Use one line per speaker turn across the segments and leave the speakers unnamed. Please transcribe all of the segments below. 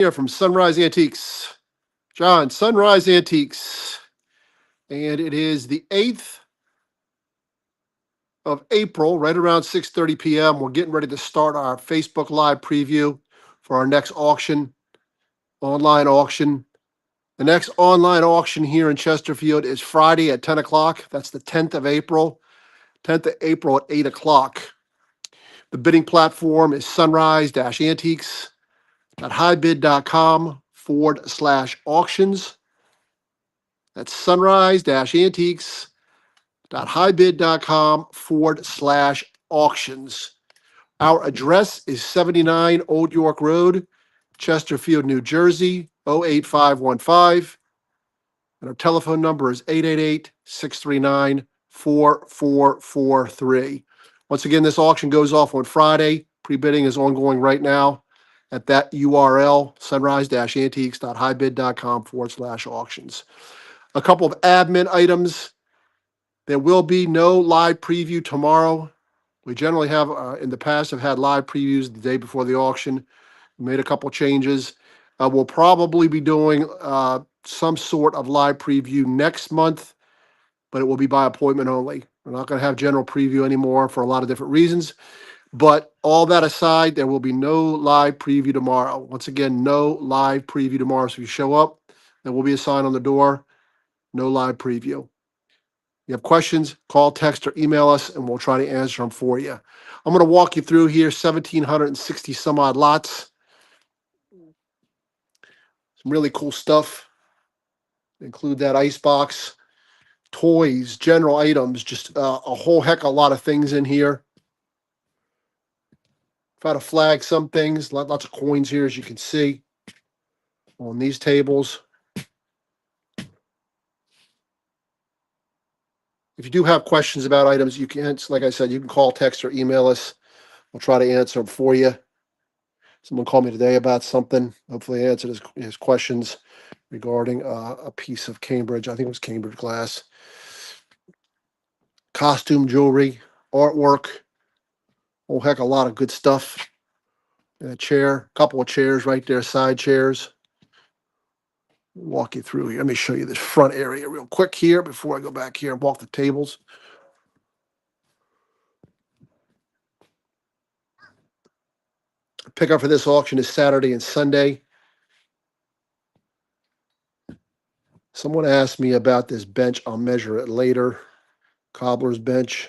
Here from Sunrise Antiques. John, Sunrise Antiques. And it is the 8th of April, right around 6:30 p.m. We're getting ready to start our Facebook Live preview for our next auction, online auction. The next online auction here in Chesterfield is Friday at 10 o'clock. That's the 10th of April, 10th of April at 8 o'clock. The bidding platform is sunrise-antiques.hivebid.com/auctions. That's sunrise-antiques.hivebid.com/auctions. Our address is 79 Old York Road, Chesterfield, New Jersey, 08515. And our telephone number is 888-639-4443. Once again, this auction goes off on Friday. Pre-bidding is ongoing right now at that URL, sunrise-antiques.hivebid.com/auctions. A couple of admin items. There will be no live preview tomorrow. We generally have, in the past, have had live previews the day before the auction. We made a couple changes. We'll probably be doing some sort of live preview next month, but it will be by appointment only. We're not going to have general preview anymore for a lot of different reasons. But all that aside, there will be no live preview tomorrow. Once again, no live preview tomorrow. So if you show up, there will be a sign on the door, no live preview. You have questions, call, text, or email us, and we'll try to answer them for you. I'm going to walk you through here 1,760 some odd lots. Some really cool stuff. Include that ice box, toys, general items, just a whole heck of a lot of things in here. Try to flag some things, lots of coins here, as you can see on these tables. If you do have questions about items, you can, like I said, you can call, text, or email us. We'll try to answer them for you. Someone called me today about something. Hopefully, I answered his questions regarding a piece of Cambridge. I think it was Cambridge glass. Costume jewelry, artwork, whole heck, a lot of good stuff. A chair, a couple of chairs right there, side chairs. Walk you through here. Let me show you this front area real quick here before I go back here and walk the tables. Pickup for this auction is Saturday and Sunday. Someone asked me about this bench. I'll measure it later. Cobbler's bench.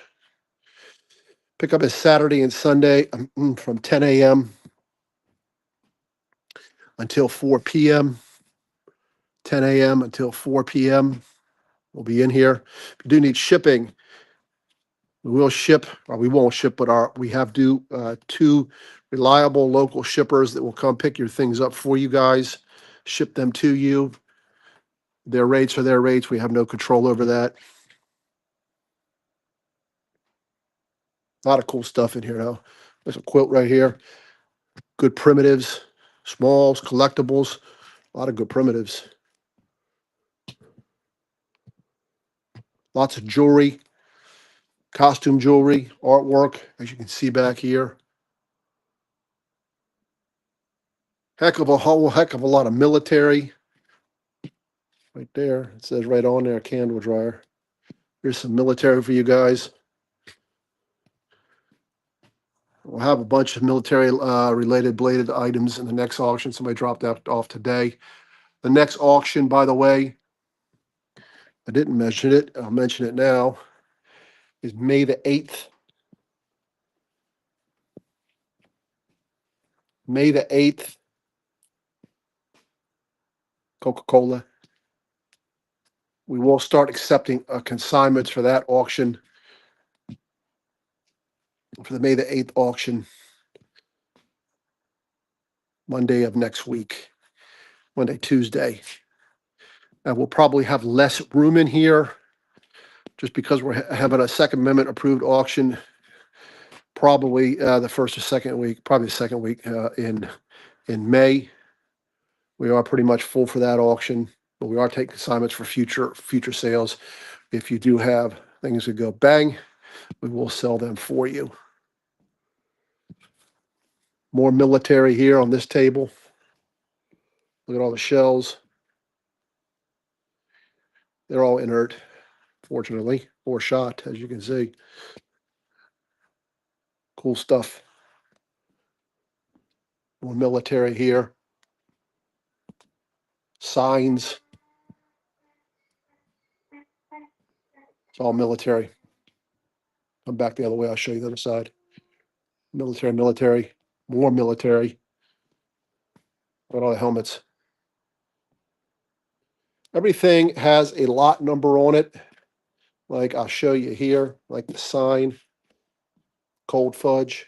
Pickup is Saturday and Sunday from 10 a.m. until 4 p.m. 10 a.m. until 4 p.m. We'll be in here. If you do need shipping, we will ship, or we won't ship, but we have two reliable local shippers that will come pick your things up for you guys, ship them to you. Their rates are their rates. We have no control over that. A lot of cool stuff in here, though. There's a quilt right here. Good primitives, smalls, collectibles. A lot of good primitives. Lots of jewelry, costume jewelry, artwork, as you can see back here. Heck of a lot of military. Right there. It says right on there, candle dryer. Here's some military for you guys. We'll have a bunch of military related bladed items in the next auction. Somebody dropped that off today. The next auction, by the way, I didn't mention it. I'll mention it now. Is May the 8th. May the 8th. Coca-Cola. We will start accepting consignments for that auction, for the May the 8th auction, Monday of next week, Monday, Tuesday. And we'll probably have less room in here just because we're having a Second Amendment approved auction, probably the first or second week, probably the second week in May. We are pretty much full for that auction, but we are taking consignments for future sales. If you do have things that go bang, we will sell them for you. More military here on this table. Look at all the shells. They're all inert, fortunately, or shot, as you can see. Cool stuff. More military here. Signs. It's all military. Come back the other way. I'll show you the other side. Military, military, more military. Look at all the helmets. Everything has a lot number on it. Like I'll show you here, like the sign, Cold Fudge.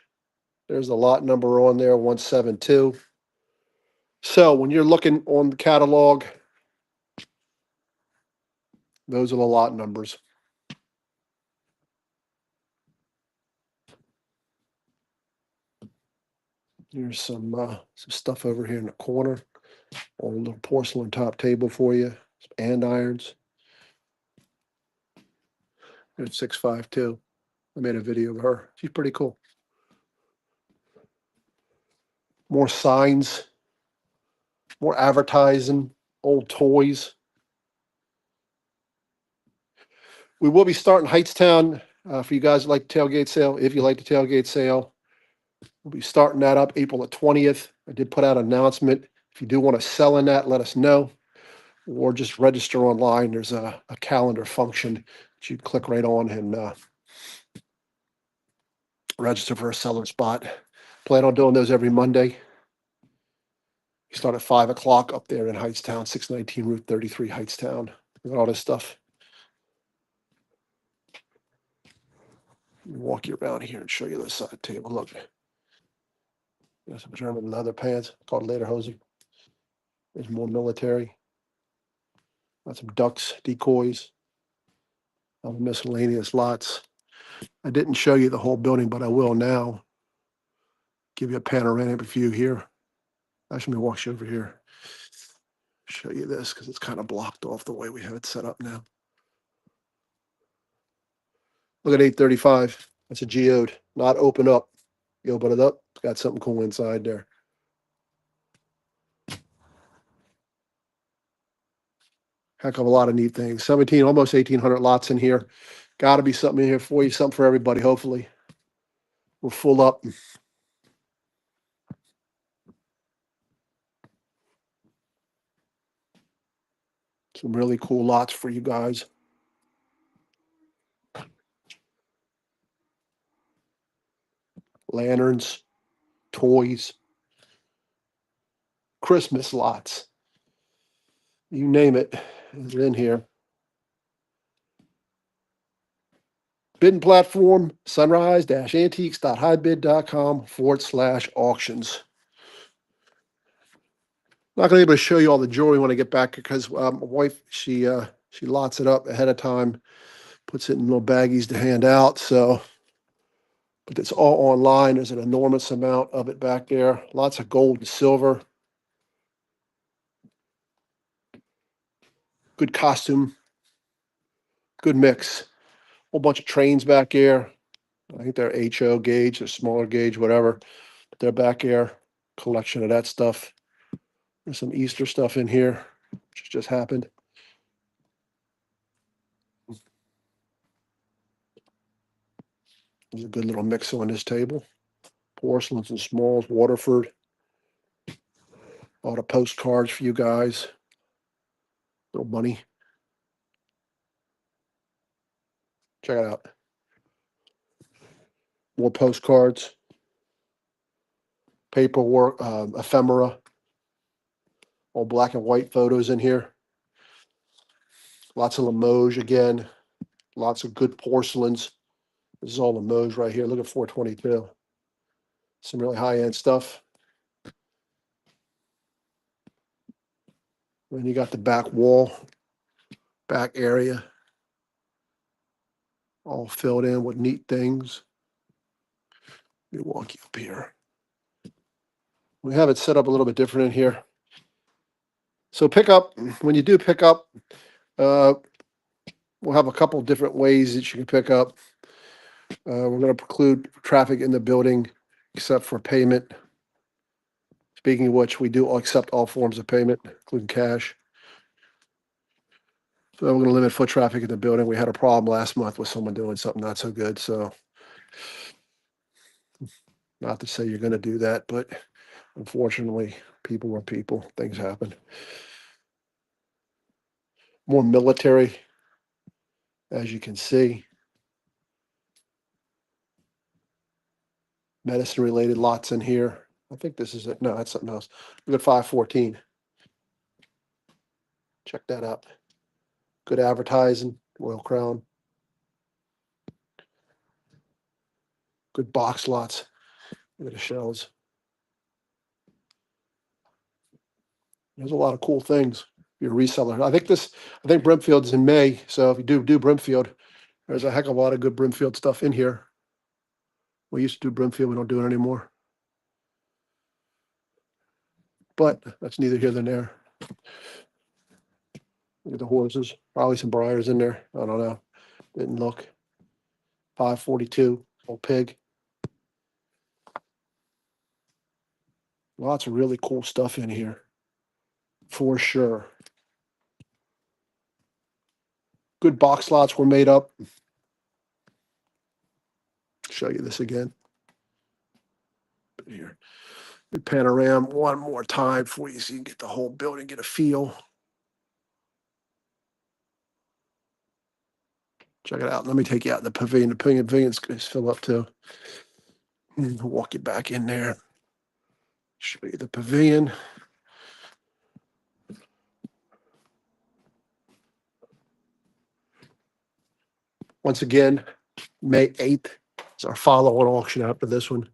There's a lot number on there, 172. So when you're looking on the catalog, those are the lot numbers. Here's some stuff over here in the corner. Old little porcelain top table for you. Some andirons. There's 652. I made a video of her. She's pretty cool. More signs, more advertising, old toys. We will be starting Heightstown for you guys that like the tailgate sale. If you like the tailgate sale, we'll be starting that up April the 20th. I did put out an announcement. If you do want to sell in that, let us know. Or just register online. There's a calendar function that you click right on and register for a seller spot. Plan on doing those every Monday. You start at 5 o'clock up there in Heightstown, 619 Route 33, Heightstown. Look at all this stuff. Walk you around here and show you the side table. Look, there's some German leather pants called Lederhosen. There's more military. Got some ducks, decoys, other miscellaneous lots. I didn't show you the whole building, but I will now. Give you a panoramic view here. Actually, let me walk you over here. Show you this because it's kind of blocked off the way we have it set up now. Look at 835. That's a geode, not open up. You open it up, it's got something cool inside there. Heck of a lot of neat things. 17, almost 1,800 lots in here. Got to be something in here for you, something for everybody, hopefully. We're full up. Some really cool lots for you guys. Lanterns, toys, Christmas lots. You name it, is in here. Bidding platform, sunrise-antiques.hivebid.com/auctions. Not going to be able to show you all the jewelry when I get back because my wife, she lots it up ahead of time, puts it in little baggies to hand out. So, but it's all online. There's an enormous amount of it back there. Lots of gold and silver. Good costume. Good mix. Whole bunch of trains back there. I think they're HO gauge or smaller gauge, whatever. But they're back there. Collection of that stuff. There's some Easter stuff in here, which just happened. There's a good little mix on this table. Porcelains and smalls, Waterford. A lot of postcards for you guys. Little money. Check it out. More postcards. Paperwork, ephemera. All black and white photos in here. Lots of Limoges again. Lots of good porcelains. This is all Limoges right here. Look at 422. Some really high-end stuff. Then you got the back wall, back area, all filled in with neat things. Let me walk you up here. We have it set up a little bit different in here. So pick up, when you do pick up, we'll have a couple different ways that you can pick up. We're going to preclude traffic in the building except for payment. Speaking of which, we do accept all forms of payment, including cash. So we're going to limit foot traffic in the building. We had a problem last month with someone doing something not so good. So not to say you're going to do that, but unfortunately, people are people. Things happen. More military, as you can see. Medicine related lots in here. I think this is it. No, that's something else. We got 514. Check that out. Good advertising, Royal Crown. Good box lots. Look at the shelves. There's a lot of cool things. You're a reseller. I think Brimfield's in May. So if you do Brimfield, there's a heck of a lot of good Brimfield stuff in here. We used to do Brimfield. We don't do it anymore. But that's neither here nor there. Look at the horses. Probably some briars in there. I don't know. Didn't look. 542. Old pig. Lots of really cool stuff in here. For sure. Good box lots were made up. Show you this again. Here. Panorama one more time for you so you can get the whole building, get a feel. Check it out. Let me take you out in the pavilion. The pavilion's going to fill up too. Walk you back in there. Show you the pavilion. Once again, May 8th is our follow-on auction after this one.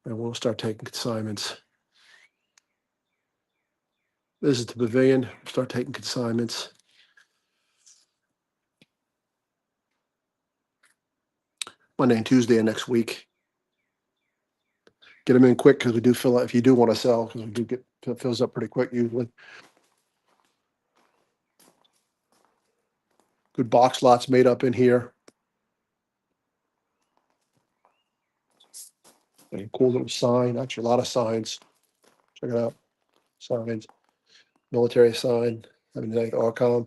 And we'll start taking consignments. This is the pavilion. Start taking consignments. Monday and Tuesday of next week. Get them in quick because we do fill out if you do want to sell, because we do get it fills up pretty quick usually. Good box lots made up in here. And a cool little sign. Actually, a lot of signs. Check it out. Signs. Military sign. Having the Arcom.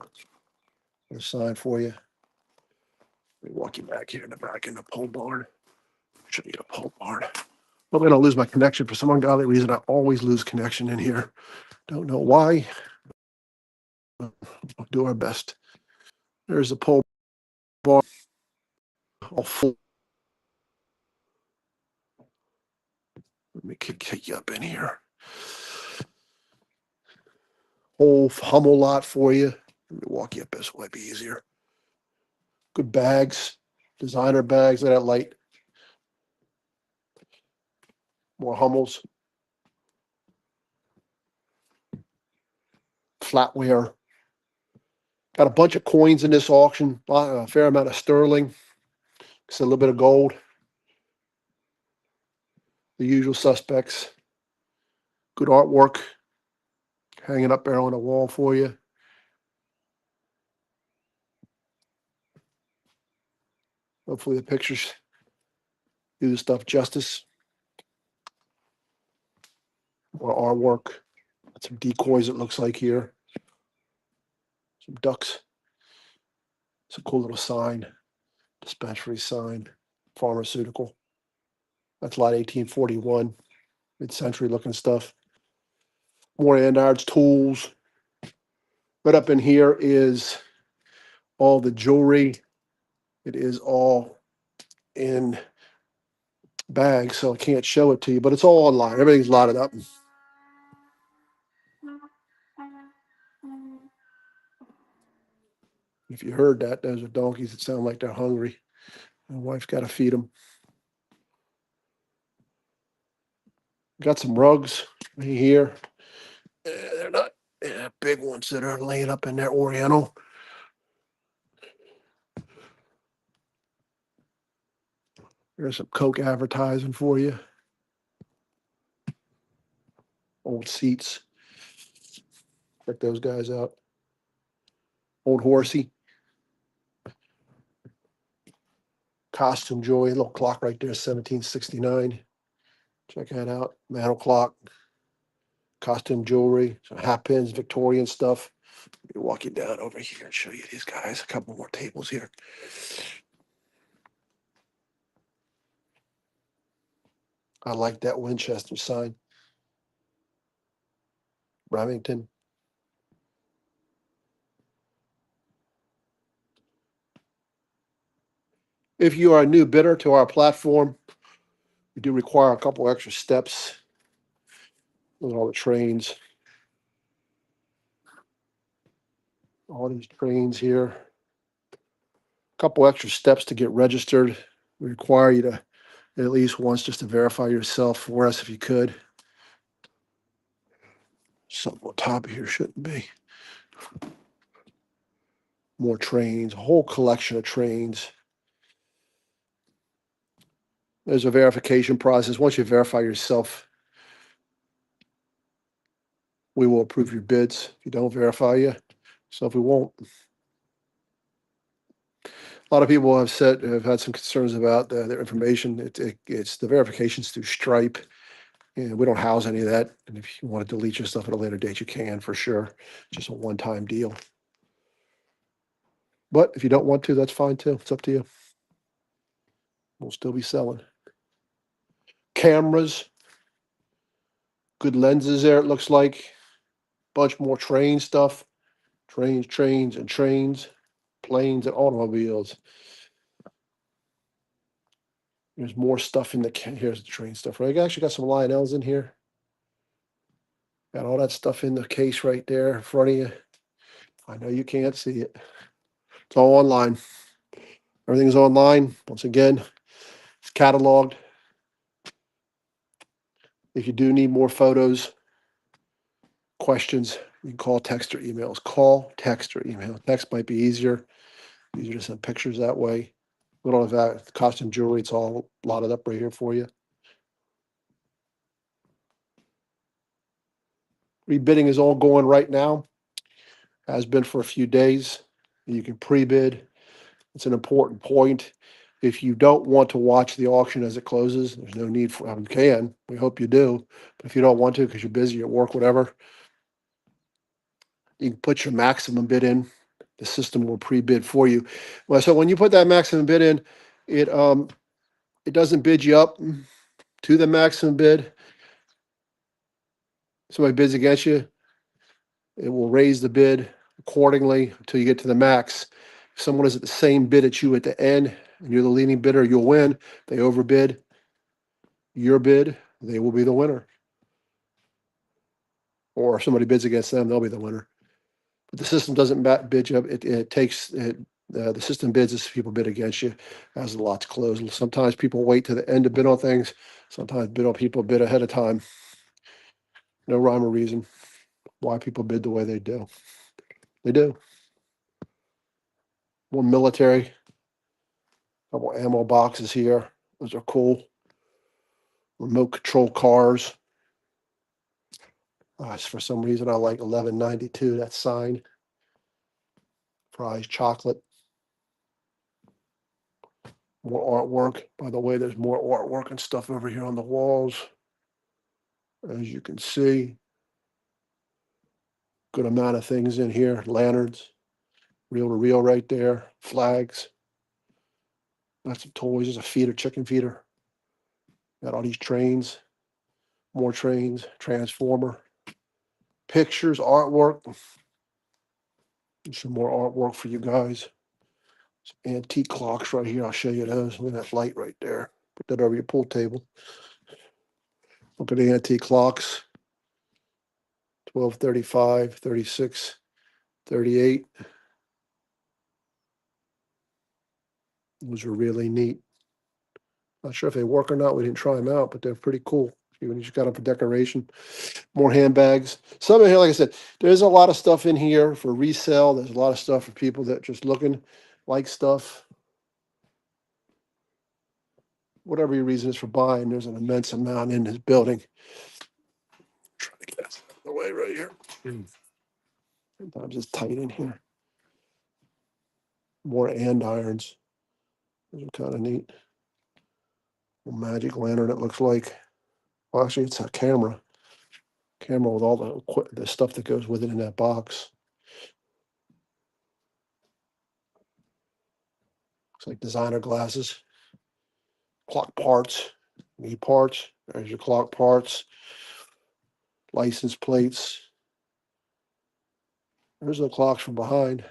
A sign for you. Let me walk you back here in the back in the pole barn. Should need a pole barn. I'm going to lose my connection for some ungodly reason. I always lose connection in here. Don't know why. We'll do our best. There's the pole barn. All full. Let me kick you up in here. Whole Hummel lot for you. Let me walk you up this way. Be easier. Good bags. Designer bags. Look at that light. More Hummels. Flatware. Got a bunch of coins in this auction. A fair amount of sterling. Just a little bit of gold. The usual suspects. Good artwork. Hanging up there on the wall for you. Hopefully the pictures do the stuff justice. More artwork. Some decoys it looks like here. Some ducks. It's a cool little sign. Dispensary sign. Pharmaceutical. That's lot 1841. Mid-century looking stuff. More Andard's tools. Right up in here is all the jewelry. It is all in bags, so I can't show it to you, but it's all online. Everything's lotted up. If you heard that, those are donkeys that sound like they're hungry. My wife's got to feed them. Got some rugs right here. They're not big ones that are laying up in there, Oriental. There's some Coke advertising for you. Old seats. Check those guys out. Old horsey. Costume Joy, little clock right there, 1769. Check that out. Mantle clock, costume jewelry, some hat pins, Victorian stuff. Let me walk you down over here and show you these guys. A couple more tables here. I like that Winchester sign. Remington. If you are a new bidder to our platform, we do require a couple extra steps. Those are all the trains. All these trains here. A couple extra steps to get registered. We require you to at least once just to verify yourself for us if you could. Something on top of here shouldn't be. More trains, a whole collection of trains. There's a verification process. Once you verify yourself, we will approve your bids. If you don't verify you, so if we won't. A lot of people have had some concerns about their information. It's the verifications through Stripe, and we don't house any of that. And if you want to delete your stuff at a later date, you can for sure. Just a one-time deal. But if you don't want to, that's fine too. It's up to you. We'll still be selling. Cameras, good lenses there, it looks like. Bunch more train stuff. Trains, and trains, planes and automobiles. There's more stuff in here's the train stuff, right? I actually got some Lionels in here. Got all that stuff in the case right there in front of you. I know you can't see it. It's all online. Everything's online. Once again, it's cataloged. If you do need more photos, questions, you can call, text, or emails. Call, text, or email. Text might be easier. Easier to send pictures that way. We don't have that costume jewelry. It's all lotted up right here for you. Rebidding is all going right now. Has been for a few days. You can pre-bid. It's an important point. If you don't want to watch the auction as it closes, there's no need for. You can. We hope you do. But if you don't want to because you're busy at work, whatever, you can put your maximum bid in. The system will pre-bid for you. Well, so when you put that maximum bid in, it doesn't bid you up to the maximum bid. Somebody bids against you, it will raise the bid accordingly until you get to the max. If someone is at the same bid at you at the end and you're the leading bidder, you'll win. They overbid your bid, they will be the winner. Or if somebody bids against them, they'll be the winner. But the system doesn't bid you up. The system bids as people bid against you as the lots close. Sometimes people wait to the end to bid on things. Sometimes people bid ahead of time. No rhyme or reason why people bid the way they do. They do. More military. Couple ammo boxes here. Those are cool. Remote control cars. For some reason, I like 1192. That sign. Fries chocolate. More artwork. By the way, there's more artwork and stuff over here on the walls. As you can see, good amount of things in here. Lanterns, reel to reel right there. Flags. Got some toys. There's a feeder, chicken feeder. Got all these trains. More trains. Transformer. Pictures, artwork. Some more artwork for you guys. Some antique clocks right here. I'll show you those. Look at that light right there. Put that over your pool table. Look at the antique clocks. 1235, 36, 38. Those are really neat. Not sure if they work or not. We didn't try them out, but they're pretty cool. Even you just got them for decoration. More handbags. Some in here, like I said, there's a lot of stuff in here for resale. There's a lot of stuff for people that just looking like stuff. Whatever your reason is for buying, there's an immense amount in this building. Try to get that out of the way right here. Sometimes it's tight in here. More andirons. Those are kind of neat. A magic lantern, it looks like. Well, actually, it's a camera. Camera with all the stuff that goes with it in that box. Looks like designer glasses, clock parts, knee parts. There's your clock parts, license plates. There's the clocks from behind.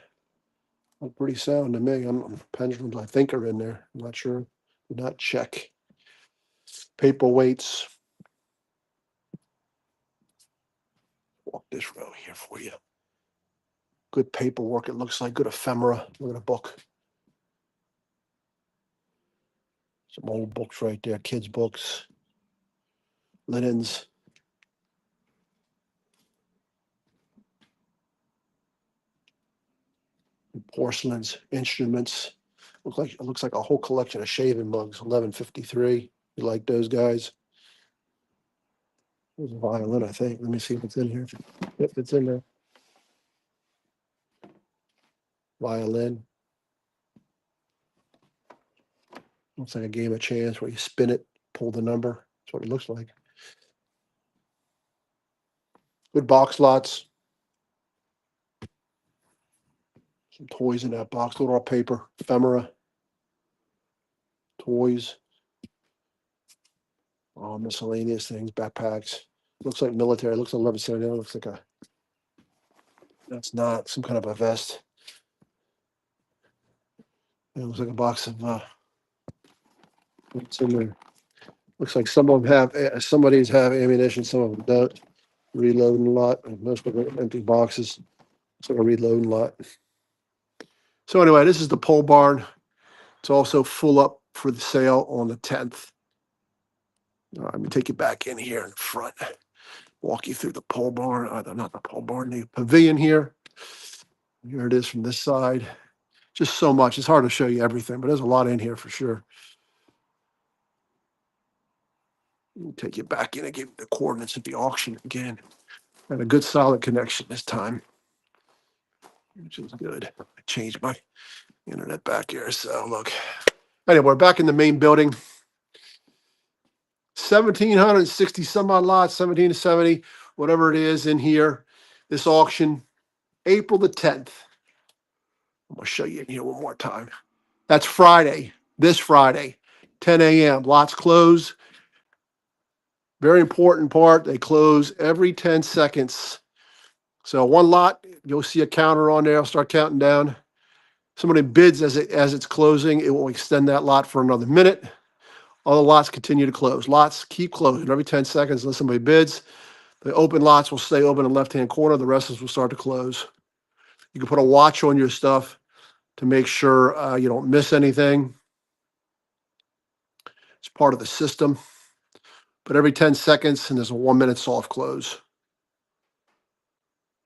Look pretty sound to me. Pendulums, I think, are in there. I'm not sure. Did not check. Paperweights. Walk this row here for you. Good paperwork. It looks like good ephemera. Look at a book. Some old books right there. Kids' books. Linens. Porcelains. Instruments. It looks like a whole collection of shaving mugs. 1153. You like those guys? There's a violin, I think. Let me see if it's in here. Yep, it's in there. Violin. Looks like a game of chance where you spin it, pull the number. That's what it looks like. Good box lots. Some toys in that box. Little paper, ephemera, toys, miscellaneous things, backpacks. Looks like military. Looks like 1179. Looks like a. That's not some kind of a vest. It looks like a box of. What's in there? Looks like some of them have. Somebody's have ammunition. Some of them don't. Reloading a lot. Most of them are empty boxes. It's like a reloading lot. So anyway, this is the pole barn. It's also full up for the sale on the 10th. Let me take you back in here in front. Walk you through the pole barn. Not the pole barn, the pavilion here. Here it is from this side. Just so much. It's hard to show you everything, but there's a lot in here for sure. Take you back in and give you the coordinates of the auction again. And a good solid connection this time, which is good. I changed my internet back here. So look. Anyway, we're back in the main building. 1,760 some odd lots, 17 to 70, whatever it is in here. This auction, April the 10th. I'm going to show you in here one more time. That's Friday, this Friday, 10 a.m. Lots close. Very important part, they close every 10 seconds. So one lot, you'll see a counter on there. I'll start counting down. Somebody bids as it's closing, it will extend that lot for another minute. All the lots continue to close. Lots keep closing every 10 seconds unless somebody bids. The open lots will stay open in the left-hand corner. The rest will start to close. You can put a watch on your stuff to make sure you don't miss anything. It's part of the system. But every 10 seconds, and there's a 1 minute soft close.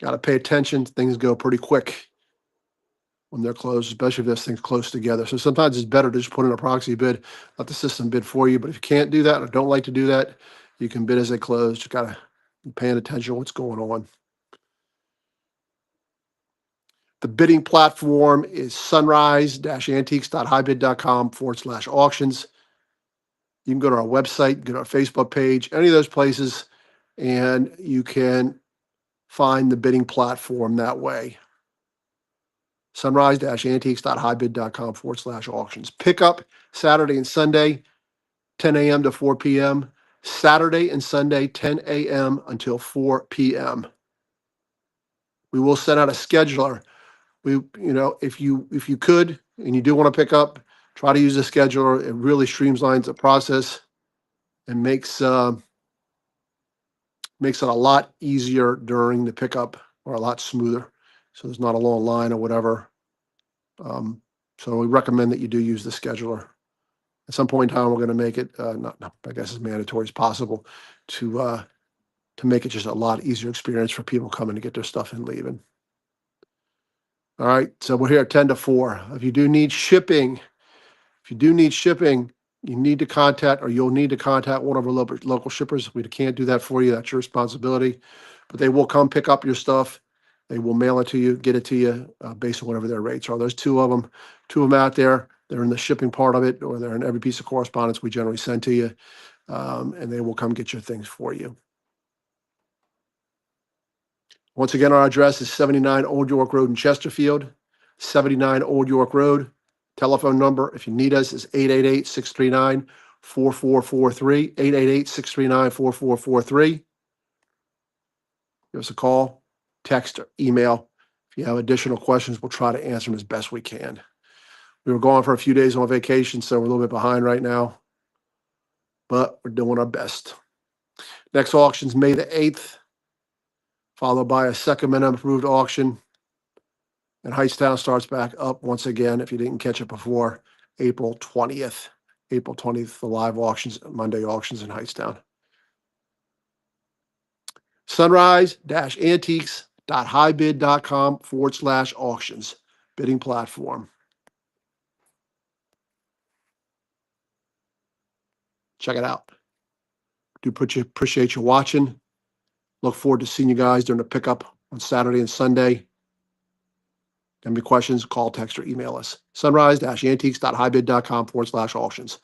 Got to pay attention. Things go pretty quick when they're closed, especially if this thing's close together. So sometimes it's better to just put in a proxy bid, let the system bid for you. But if you can't do that or don't like to do that, you can bid as they close. Just got to be paying attention to what's going on. The bidding platform is sunrise-antiques.hybid.com/auctions. You can go to our website, go to our Facebook page, any of those places, and you can find the bidding platform that way. Sunrise-antiques.hybid.com/auctions. Pickup Saturday and Sunday, 10 a.m. to 4 p.m. Saturday and Sunday, 10 a.m. until 4 p.m. We will send out a scheduler. If you could and you do want to pick up, try to use a scheduler. It really streamlines the process and makes it a lot easier during the pickup, or a lot smoother. So there's not a long line or whatever. So we recommend that you do use the scheduler. At some point in time, we're going to make it not I guess as mandatory as possible to make it just a lot easier experience for people coming to get their stuff and leaving. All right, so we're here at 10 to 4. If you do need shipping, you need to contact, or you'll need to contact one of our local shippers. We can't do that for you. That's your responsibility. But they will come pick up your stuff. They will mail it to you, get it to you based on whatever their rates are. There's two of them out there. They're in the shipping part of it, or they're in every piece of correspondence we generally send to you. and they will come get your things for you. Once again, our address is 79 Old York Road in Chesterfield, 79 Old York Road. Telephone number, if you need us, is 888-639-4443, 888-639-4443. Give us a call, text, or email. If you have additional questions, we'll try to answer them as best we can. We were gone for a few days on vacation, so we're a little bit behind right now, but we're doing our best. Next auction's May the 8th, followed by a second minimum approved auction. And Hightstown starts back up once again, if you didn't catch it before, April 20th. April 20th, the live auctions, Monday auctions in Hightstown. Sunrise-antiques.highbid.com/auctions, bidding platform. Check it out. Do appreciate you watching. Look forward to seeing you guys during the pickup on Saturday and Sunday. Any questions, call, text, or email us. Sunrise-antiques.highbid.com/auctions.